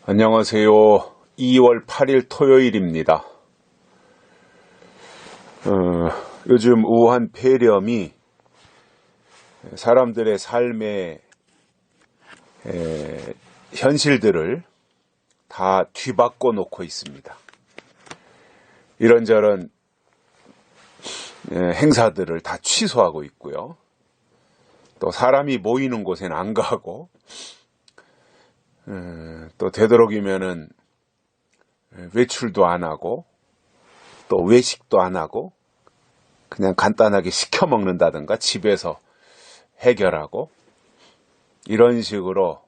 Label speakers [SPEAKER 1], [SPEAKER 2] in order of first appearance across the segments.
[SPEAKER 1] 안녕하세요. 2월 8일 토요일입니다. 요즘 우한 폐렴이 사람들의 삶의 현실들을 다 뒤바꿔 놓고 있습니다. 이런저런 행사들을 다 취소하고 있고요. 또 사람이 모이는 곳에는 안 가고, 또 되도록이면은 외출도 안 하고, 또 외식도 안 하고, 그냥 간단하게 시켜 먹는다든가 집에서 해결하고, 이런 식으로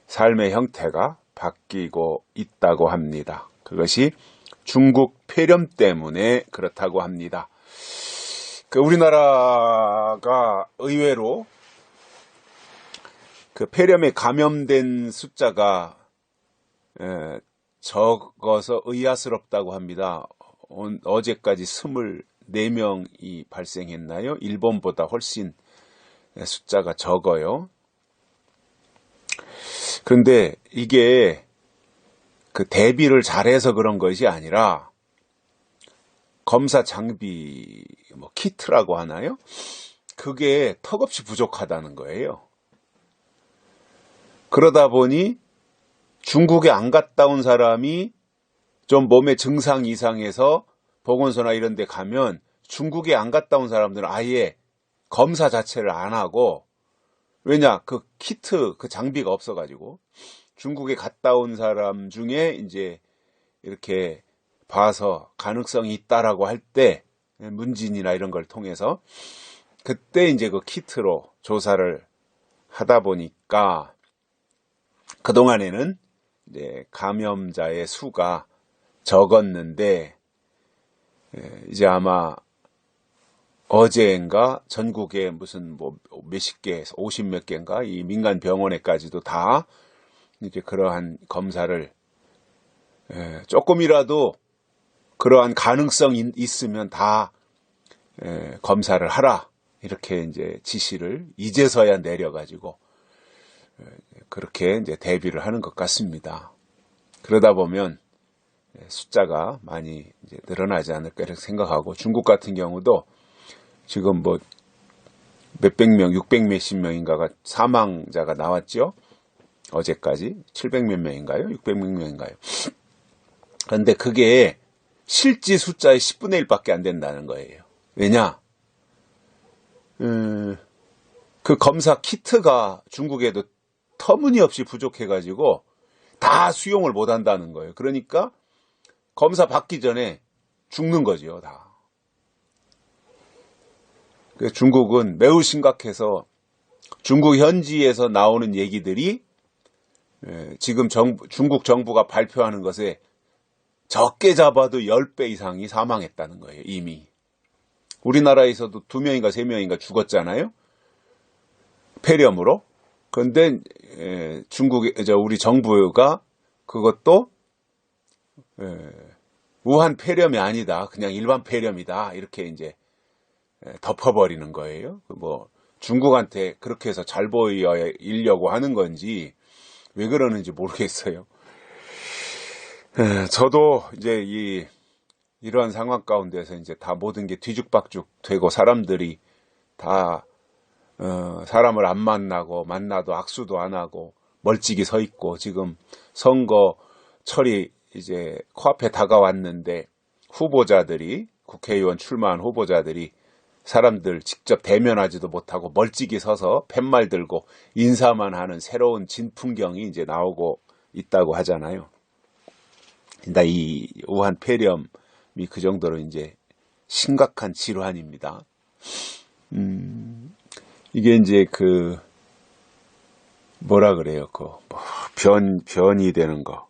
[SPEAKER 1] 삶의 형태가 바뀌고 있다고 합니다. 그것이 중국 폐렴 때문에 그렇다고 합니다. 우리나라가 의외로 그 폐렴에 감염된 숫자가 적어서 의아스럽다고 합니다. 어제까지 24명이 발생했나요? 일본보다 훨씬 숫자가 적어요. 그런데 이게 그 대비를 잘해서 그런 것이 아니라 검사 장비, 키트라고 하나요? 그게 턱없이 부족하다는 거예요. 그러다 보니 중국에 안 갔다 온 사람이 좀 몸에 증상 이상해서 보건소나 이런 데 가면 중국에 안 갔다 온 사람들은 아예 검사 자체를 안 하고, 왜냐, 그 키트, 그 장비가 없어가지고 중국에 갔다 온 사람 중에 이제 이렇게 봐서 가능성이 있다라고 할 때 문진이나 이런 걸 통해서 그때 이제 그 키트로 조사를 하다 보니까 그동안에는 이제 감염자의 수가 적었는데 이제 아마 어제인가 전국에 무슨 몇십 개, 50몇 개인가 이 민간 병원에까지도 다 이제 그러한 검사를 조금이라도 그러한 가능성이 있으면 다 검사를 하라 이렇게 이제 지시를 이제서야 내려가지고 그렇게 이제 대비를 하는 것 같습니다. 그러다 보면 숫자가 많이 이제 늘어나지 않을까 이렇게 생각하고, 중국 같은 경우도 지금 몇백 명, 600 몇십 명인가가 사망자가 나왔죠. 어제까지 700 몇 명인가요? 600 몇 명인가요? 그런데 그게 실제 숫자의 10분의 1밖에 안 된다는 거예요. 왜냐? 그 검사 키트가 중국에도 터무니없이 부족해가지고 다 수용을 못 한다는 거예요. 그러니까 검사 받기 전에 죽는 거지요, 다. 중국은 매우 심각해서 중국 현지에서 나오는 얘기들이 지금 중국 정부가 발표하는 것에 적게 잡아도 10배 이상이 사망했다는 거예요, 이미. 우리나라에서도 2명인가 3명인가 죽었잖아요, 폐렴으로. 그런데 우리 정부가 그것도 우한 폐렴이 아니다, 그냥 일반 폐렴이다, 이렇게 이제 덮어버리는 거예요. 중국한테 그렇게 해서 잘 보이려고 하는 건지 왜 그러는지 모르겠어요. 저도 이제 이러한 상황 가운데서 이제 다 모든 게 뒤죽박죽 되고, 사람들이 다 사람을 안 만나도 악수도 안 하고 멀찍이 서 있고, 지금 선거철이 이제 코앞에 다가왔는데 후보자들이, 국회의원 출마한 후보자들이 사람들 직접 대면하지도 못하고 멀찍이 서서 팻말 들고 인사만 하는 새로운 진풍경이 이제 나오고 있다고 하잖아요. 근데 이 우한 폐렴이 그 정도로 이제 심각한 질환입니다. 이게 이제 뭐라 그래요? 변이 되는 거.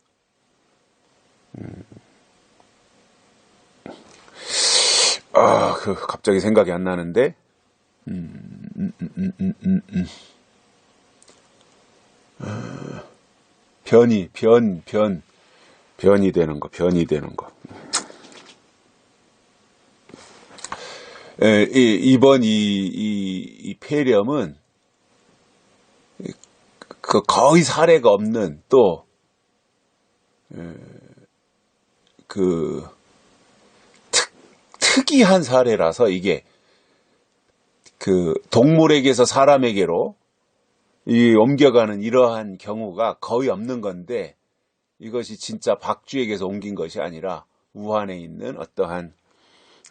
[SPEAKER 1] 갑자기 생각이 안 나는데, 변이 되는 거. 이번 이 폐렴은 거의 사례가 없는 또 그 특이한 사례라서 이게 그 동물에게서 사람에게로 이 옮겨가는 이러한 경우가 거의 없는 건데 이것이 진짜 박쥐에게서 옮긴 것이 아니라 우한에 있는 어떠한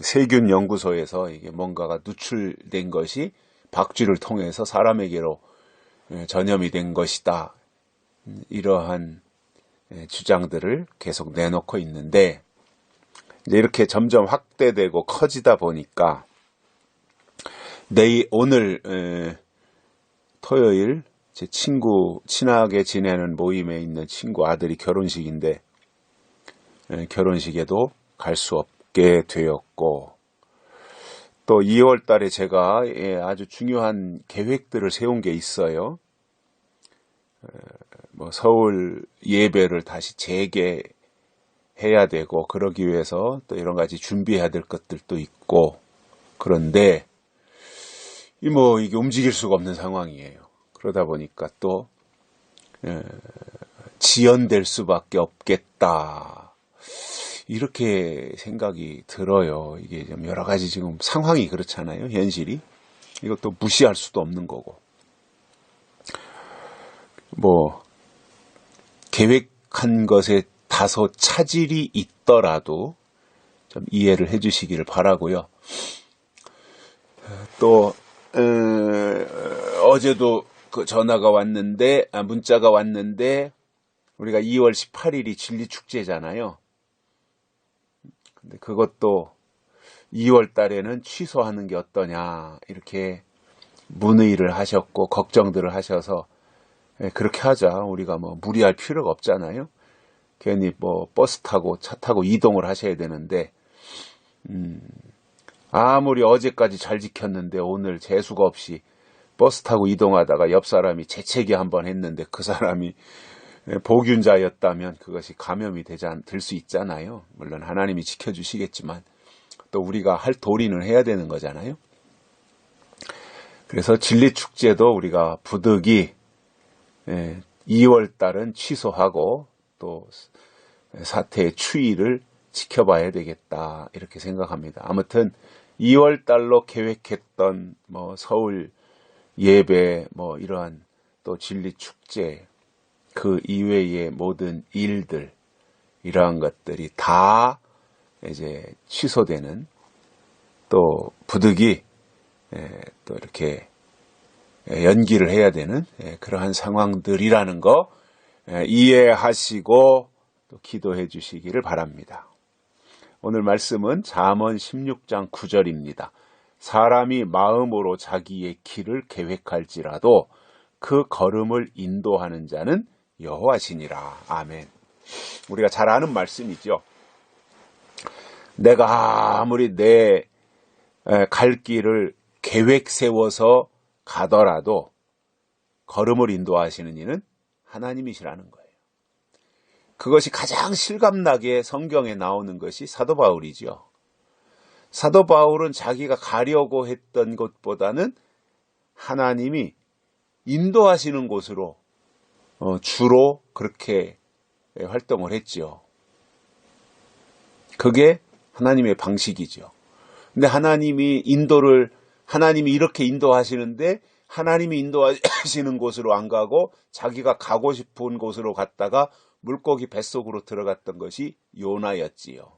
[SPEAKER 1] 세균 연구소에서 이게 뭔가가 누출된 것이 박쥐를 통해서 사람에게로 전염이 된 것이다. 이러한 주장들을 계속 내놓고 있는데 이제 이렇게 점점 확대되고 커지다 보니까 오늘 토요일 제 친하게 지내는 모임에 있는 친구 아들이 결혼식인데 결혼식에도 갈 수 없게 되었고 또 2월 달에 제가 아주 중요한 계획들을 세운 게 있어요. 뭐 서울 예배를 다시 재개해야 되고 그러기 위해서 또 여러 가지 준비해야 될 것들도 있고 그런데 이게 움직일 수가 없는 상황이에요. 그러다 보니까 또 지연될 수밖에 없겠다. 이렇게 생각이 들어요. 이게 좀 여러 가지 지금 상황이 그렇잖아요. 현실이. 이것도 무시할 수도 없는 거고. 계획한 것에 다소 차질이 있더라도 좀 이해를 해 주시기를 바라고요. 또 어제도 그 전화가 왔는데 문자가 왔는데 우리가 2월 18일이 진리축제잖아요. 근데 그것도 2월 달에는 취소하는 게 어떠냐 이렇게 문의를 하셨고 걱정들을 하셔서 그렇게 하자. 우리가 무리할 필요가 없잖아요. 괜히 버스 타고 차 타고 이동을 하셔야 되는데 아무리 어제까지 잘 지켰는데 오늘 재수가 없이 버스 타고 이동하다가 옆 사람이 재채기 한번 했는데 그 사람이 보균자였다면 그것이 감염이 될 수 있잖아요. 물론 하나님이 지켜주시겠지만 또 우리가 할 도리는 해야 되는 거잖아요. 그래서 진리축제도 우리가 부득이 2월 달은 취소하고 또 사태의 추이를 지켜봐야 되겠다 이렇게 생각합니다. 아무튼 2월 달로 계획했던 서울 예배 이러한 또 진리축제 그 이외의 모든 일들 이러한 것들이 다 이제 취소되는 또 부득이 또 이렇게 연기를 해야 되는 그러한 상황들이라는 거 이해하시고 또 기도해 주시기를 바랍니다. 오늘 말씀은 잠언 16장 9절입니다. 사람이 마음으로 자기의 길을 계획할지라도 그 걸음을 인도하는 자는 여호와시니라. 아멘. 우리가 잘 아는 말씀이죠. 내가 아무리 내 갈 길을 계획 세워서 가더라도 걸음을 인도하시는 이는 하나님이시라는 거예요. 그것이 가장 실감나게 성경에 나오는 것이 사도 바울이죠. 사도 바울은 자기가 가려고 했던 것보다는 하나님이 인도하시는 곳으로 주로 그렇게 활동을 했죠. 그게 하나님의 방식이죠. 근데 하나님이 이렇게 인도하시는데 하나님이 인도하시는 곳으로 안 가고 자기가 가고 싶은 곳으로 갔다가 물고기 뱃속으로 들어갔던 것이 요나였지요.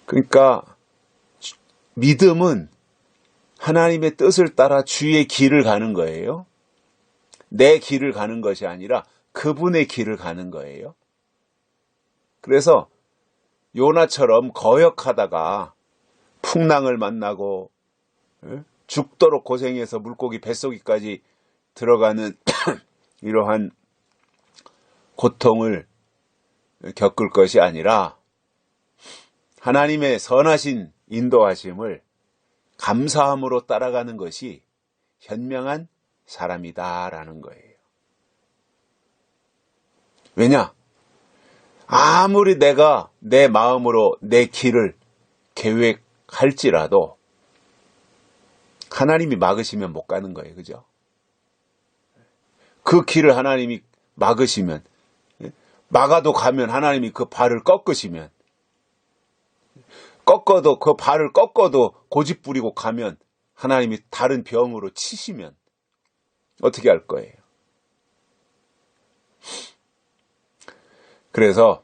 [SPEAKER 1] 그러니까 믿음은 하나님의 뜻을 따라 주의 길을 가는 거예요. 내 길을 가는 것이 아니라 그분의 길을 가는 거예요. 그래서 요나처럼 거역하다가 풍랑을 만나고 죽도록 고생해서 물고기 뱃속까지 들어가는 이러한 고통을 겪을 것이 아니라 하나님의 선하신 인도하심을 감사함으로 따라가는 것이 현명한 사람이다라는 거예요. 왜냐? 아무리 내가 내 마음으로 내 길을 계획할지라도 하나님이 막으시면 못 가는 거예요. 그죠? 그 길을 하나님이 막으시면, 막아도 가면 하나님이 그 발을 꺾으시면, 그 발을 꺾어도 고집 부리고 가면 하나님이 다른 병으로 치시면 어떻게 할 거예요? 그래서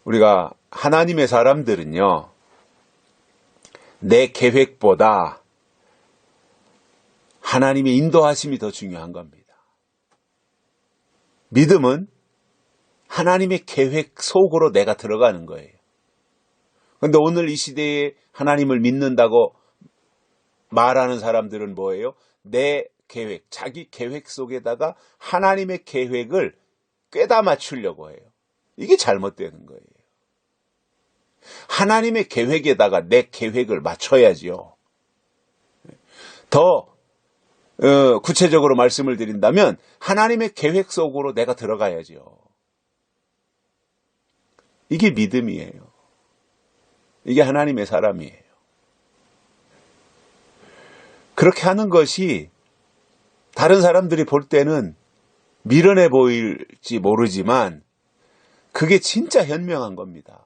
[SPEAKER 1] 우리가 하나님의 사람들은요, 내 계획보다 하나님의 인도하심이 더 중요한 겁니다. 믿음은 하나님의 계획 속으로 내가 들어가는 거예요. 그런데 오늘 이 시대에 하나님을 믿는다고 말하는 사람들은 뭐예요? 내 계획, 자기 계획 속에다가 하나님의 계획을 꿰다 맞추려고 해요. 이게 잘못되는 거예요. 하나님의 계획에다가 내 계획을 맞춰야지요. 더 구체적으로 말씀을 드린다면 하나님의 계획 속으로 내가 들어가야지요. 이게 믿음이에요. 이게 하나님의 사람이에요. 그렇게 하는 것이 다른 사람들이 볼 때는 미련해 보일지 모르지만 그게 진짜 현명한 겁니다.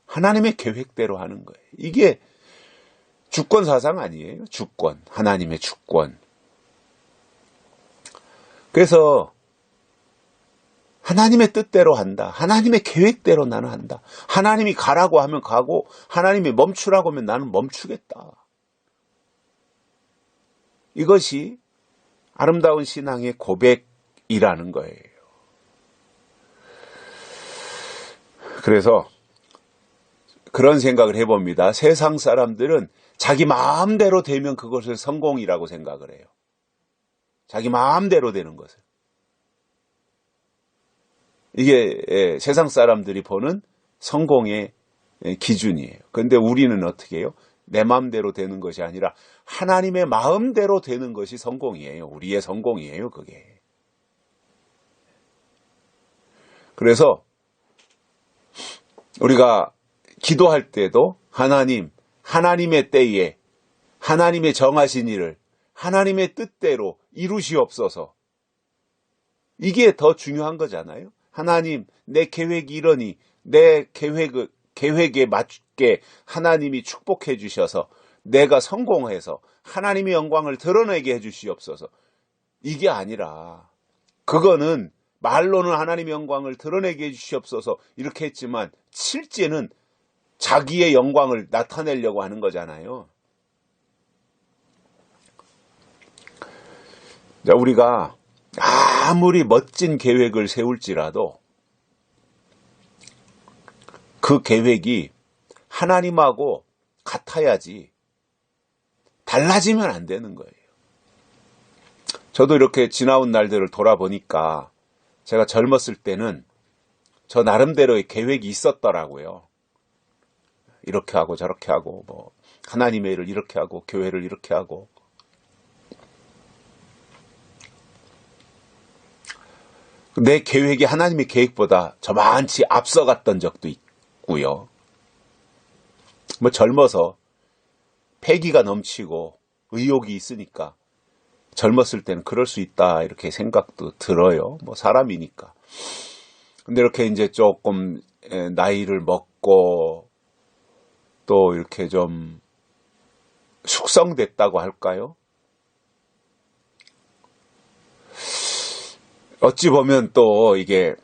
[SPEAKER 1] 하나님의 계획대로 하는 거예요. 이게 주권 사상 아니에요? 주권. 하나님의 주권. 그래서 하나님의 뜻대로 한다. 하나님의 계획대로 나는 한다. 하나님이 가라고 하면 가고 하나님이 멈추라고 하면 나는 멈추겠다. 이것이 아름다운 신앙의 고백이라는 거예요. 그래서 그런 생각을 해봅니다. 세상 사람들은 자기 마음대로 되면 그것을 성공이라고 생각을 해요. 자기 마음대로 되는 것을. 이게 세상 사람들이 보는 성공의 기준이에요. 그런데 우리는 어떻게 해요? 내 마음대로 되는 것이 아니라 하나님의 마음대로 되는 것이 성공이에요. 우리의 성공이에요, 그게. 그래서 우리가 기도할 때도 하나님의 때에 하나님의 정하신 일을 하나님의 뜻대로 이루시옵소서. 이게 더 중요한 거잖아요. 하나님, 내 계획이 이러니 내 계획에 맞게 하나님이 축복해 주셔서 내가 성공해서 하나님의 영광을 드러내게 해 주시옵소서. 이게 아니라 그거는 말로는 하나님의 영광을 드러내게 해 주시옵소서 이렇게 했지만 실제는 자기의 영광을 나타내려고 하는 거잖아요. 우리가 아무리 멋진 계획을 세울지라도 그 계획이 하나님하고 같아야지 달라지면 안 되는 거예요. 저도 이렇게 지나온 날들을 돌아보니까 제가 젊었을 때는 저 나름대로의 계획이 있었더라고요. 이렇게 하고 저렇게 하고 뭐 하나님의 일을 이렇게 하고 교회를 이렇게 하고 내 계획이 하나님의 계획보다 저만치 앞서갔던 적도 있고요. 뭐 젊어서 패기가 넘치고 의욕이 있으니까 젊었을 때는 그럴 수 있다 이렇게 생각도 들어요. 뭐 사람이니까. 근데 이렇게 이제 조금 나이를 먹고 또 이렇게 좀 숙성됐다고 할까요? 어찌 보면 또 이게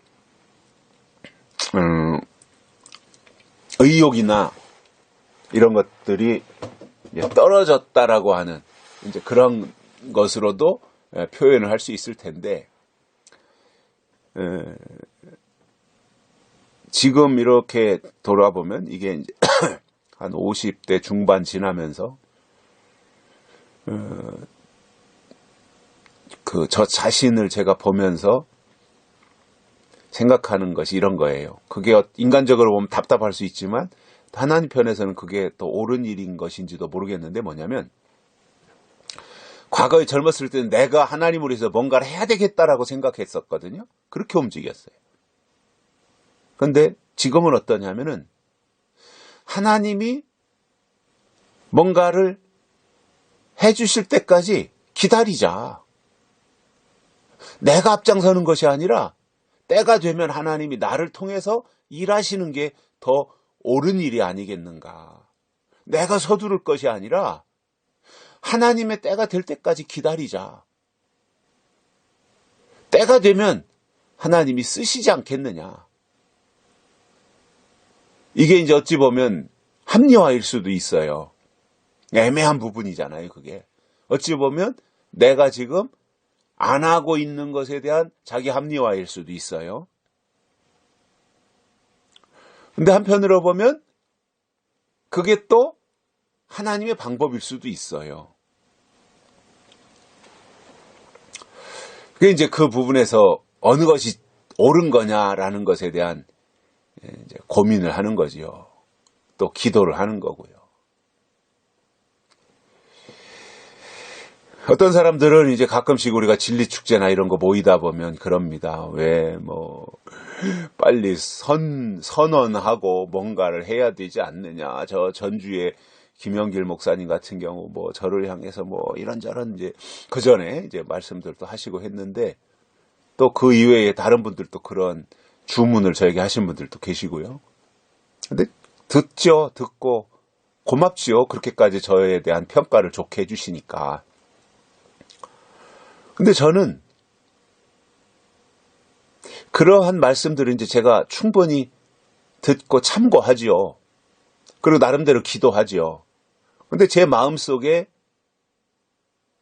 [SPEAKER 1] 의욕이나 이런 것들이 떨어졌다라고 하는 이제 그런 것으로도 표현을 할 수 있을 텐데 지금 이렇게 돌아보면 이게 이제 한 50대 중반 지나면서 저 자신을 제가 보면서 생각하는 것이 이런 거예요. 그게 인간적으로 보면 답답할 수 있지만 하나님 편에서는 그게 더 옳은 일인 것인지도 모르겠는데 뭐냐면 과거에 젊었을 때는 내가 하나님으로 해서 뭔가를 해야 되겠다라고 생각했었거든요. 그렇게 움직였어요. 그런데 지금은 어떠냐면은 하나님이 뭔가를 해주실 때까지 기다리자. 내가 앞장서는 것이 아니라 때가 되면 하나님이 나를 통해서 일하시는 게 더 옳은 일이 아니겠는가. 내가 서두를 것이 아니라 하나님의 때가 될 때까지 기다리자. 때가 되면 하나님이 쓰시지 않겠느냐. 이게 이제 어찌 보면 합리화일 수도 있어요. 애매한 부분이잖아요, 그게. 어찌 보면 내가 지금 안 하고 있는 것에 대한 자기 합리화일 수도 있어요. 근데 한편으로 보면 그게 또 하나님의 방법일 수도 있어요. 그게 이제 그 부분에서 어느 것이 옳은 거냐라는 것에 대한 이제 고민을 하는 거지요. 또 기도를 하는 거고요. 어떤 사람들은 이제 가끔씩 우리가 진리축제나 이런 거 모이다 보면 그럽니다. 왜 빨리 선언하고 뭔가를 해야 되지 않느냐. 저 전주에 김영길 목사님 같은 경우 저를 향해서 이런저런 이제 그 전에 이제 말씀들도 하시고 했는데 또 그 이외에 다른 분들도 그런 주문을 저에게 하신 분들도 계시고요. 근데 듣고 고맙지요. 그렇게까지 저에 대한 평가를 좋게 해주시니까. 근데 저는 그러한 말씀들을 이제 제가 충분히 듣고 참고하지요. 그리고 나름대로 기도하지요. 근데 제 마음속에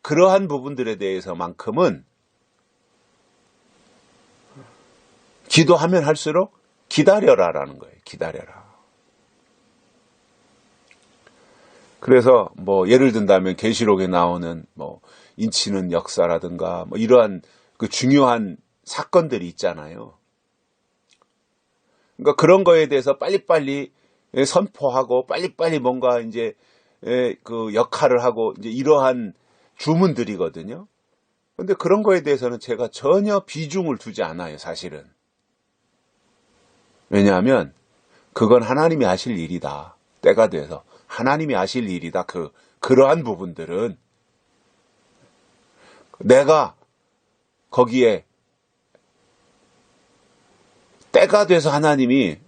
[SPEAKER 1] 그러한 부분들에 대해서만큼은 기도하면 할수록 기다려라라는 거예요. 기다려라. 그래서 예를 든다면 계시록에 나오는 인치는 역사라든가 이러한 그 중요한 사건들이 있잖아요. 그러니까 그런 거에 대해서 빨리빨리 선포하고 빨리빨리 뭔가 이제 그 역할을 하고 이제 이러한 주문들이거든요. 근데 그런 거에 대해서는 제가 전혀 비중을 두지 않아요, 사실은. 왜냐하면 그건 하나님이 하실 일이다. 때가 돼서 하나님이 하실 일이다. 그러한 부분들은 내가 거기에 때가 돼서 하나님이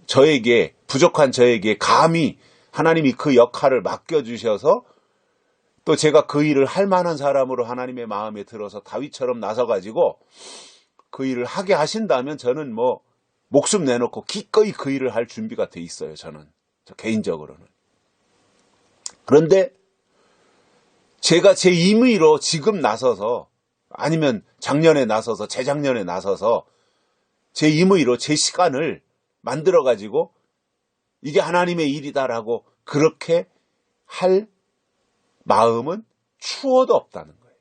[SPEAKER 1] 부족한 저에게 감히 하나님이 그 역할을 맡겨주셔서 또 제가 그 일을 할 만한 사람으로 하나님의 마음에 들어서 다윗처럼 나서가지고 그 일을 하게 하신다면 저는 목숨 내놓고 기꺼이 그 일을 할 준비가 돼 있어요. 저 개인적으로는. 그런데 제가 제 임의로 지금 나서서 아니면 작년에 나서서 재작년에 나서서 제 임의로 제 시간을 만들어가지고 이게 하나님의 일이다라고 그렇게 할 마음은 추워도 없다는 거예요.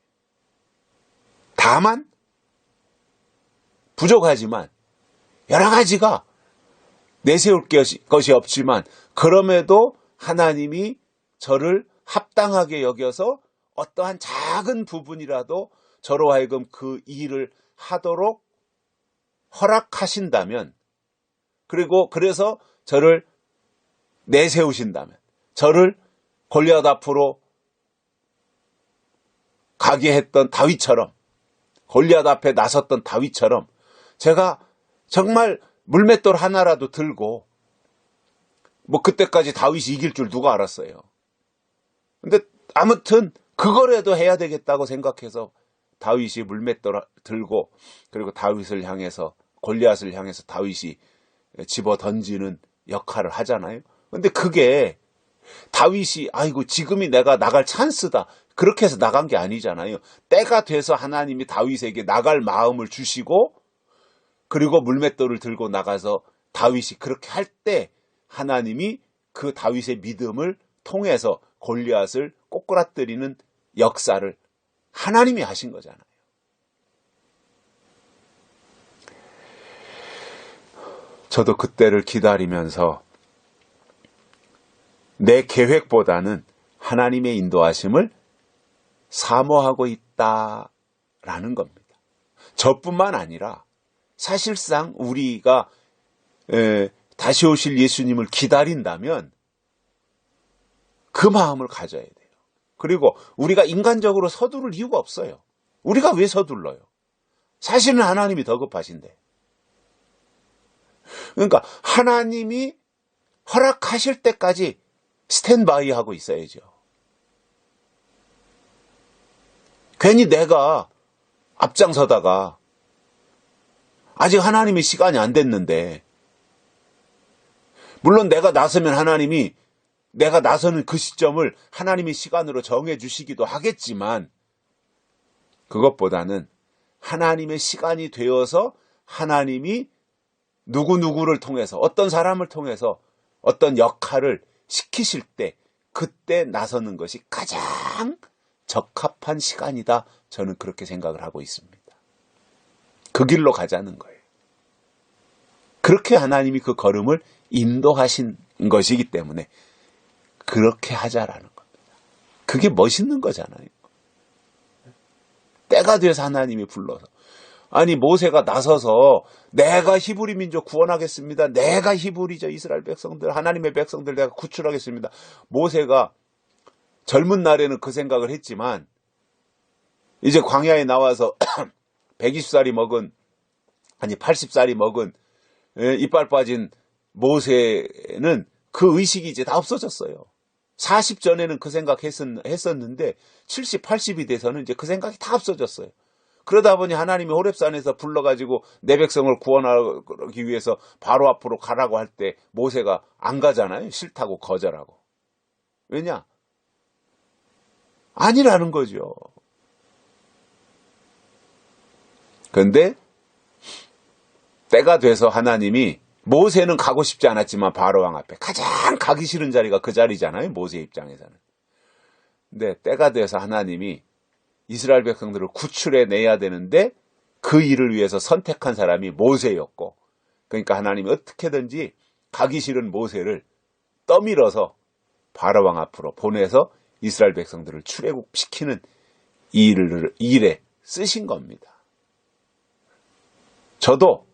[SPEAKER 1] 다만 부족하지만 여러 가지가 내세울 것이 없지만 그럼에도 하나님이 저를 합당하게 여겨서 어떠한 작은 부분이라도 저로 하여금 그 일을 하도록 허락하신다면 그리고 그래서 저를 내세우신다면 저를 골리앗 앞으로 가게 했던 다윗처럼 골리앗 앞에 나섰던 다윗처럼 제가 정말 물맷돌 하나라도 들고 그때까지 다윗이 이길 줄 누가 알았어요. 근데 아무튼 그거라도 해야 되겠다고 생각해서 다윗이 물맷돌 들고 그리고 다윗을 향해서 골리앗을 향해서 다윗이 집어 던지는 역할을 하잖아요. 근데 그게 다윗이 지금이 내가 나갈 찬스다 그렇게 해서 나간 게 아니잖아요. 때가 돼서 하나님이 다윗에게 나갈 마음을 주시고 그리고 물맷돌을 들고 나가서 다윗이 그렇게 할 때 하나님이 그 다윗의 믿음을 통해서 골리앗을 꼬꾸라뜨리는 역사를 하나님이 하신 거잖아요. 저도 그때를 기다리면서 내 계획보다는 하나님의 인도하심을 사모하고 있다라는 겁니다. 저뿐만 아니라 사실상 우리가 다시 오실 예수님을 기다린다면 그 마음을 가져야 돼요. 그리고 우리가 인간적으로 서두를 이유가 없어요. 우리가 왜 서둘러요? 사실은 하나님이 더 급하신데. 그러니까 하나님이 허락하실 때까지 스탠바이 하고 있어야죠. 괜히 내가 앞장서다가 아직 하나님의 시간이 안 됐는데, 물론 내가 나서면 하나님이 내가 나서는 그 시점을 하나님의 시간으로 정해 주시기도 하겠지만, 그것보다는 하나님의 시간이 되어서 하나님이 누구누구를 통해서, 어떤 사람을 통해서 어떤 역할을 시키실 때 그때 나서는 것이 가장 적합한 시간이다. 저는 그렇게 생각을 하고 있습니다. 그 길로 가자는 거예요. 그렇게 하나님이 그 걸음을 인도하신 것이기 때문에 그렇게 하자라는 겁니다. 그게 멋있는 거잖아요. 때가 돼서 하나님이 불러서. 아니, 모세가 나서서 내가 히브리 민족 구원하겠습니다. 내가 히브리죠. 이스라엘 백성들, 하나님의 백성들 내가 구출하겠습니다. 모세가 젊은 날에는 그 생각을 했지만 이제 광야에 나와서 120살이 먹은, 아니 80살이 먹은 이빨 빠진 모세는 그 의식이 이제 다 없어졌어요. 40 전에는 그 생각 했었는데 70, 80이 돼서는 이제 그 생각이 다 없어졌어요. 그러다 보니 하나님이 호렙산에서 불러가지고 내 백성을 구원하기 위해서 바로 앞으로 가라고 할 때 모세가 안 가잖아요. 싫다고 거절하고. 왜냐? 아니라는 거죠. 그런데 때가 돼서 하나님이, 모세는 가고 싶지 않았지만 바로왕 앞에 가장 가기 싫은 자리가 그 자리잖아요. 모세 입장에서는. 근데 때가 돼서 하나님이 이스라엘 백성들을 구출해 내야 되는데 그 일을 위해서 선택한 사람이 모세였고, 그러니까 하나님이 어떻게든지 가기 싫은 모세를 떠밀어서 바로왕 앞으로 보내서 이스라엘 백성들을 출애굽시키는 일에 쓰신 겁니다. 저도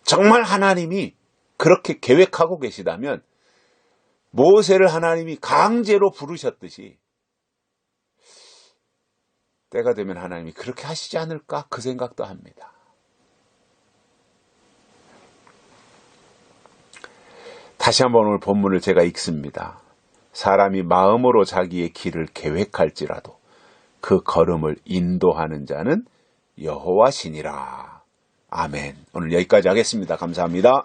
[SPEAKER 1] 정말 하나님이 그렇게 계획하고 계시다면 모세를 하나님이 강제로 부르셨듯이 때가 되면 하나님이 그렇게 하시지 않을까, 그 생각도 합니다. 다시 한번 오늘 본문을 제가 읽습니다. 사람이 마음으로 자기의 길을 계획할지라도 그 걸음을 인도하는 자는 여호와시니라. 아멘. 오늘 여기까지 하겠습니다. 감사합니다.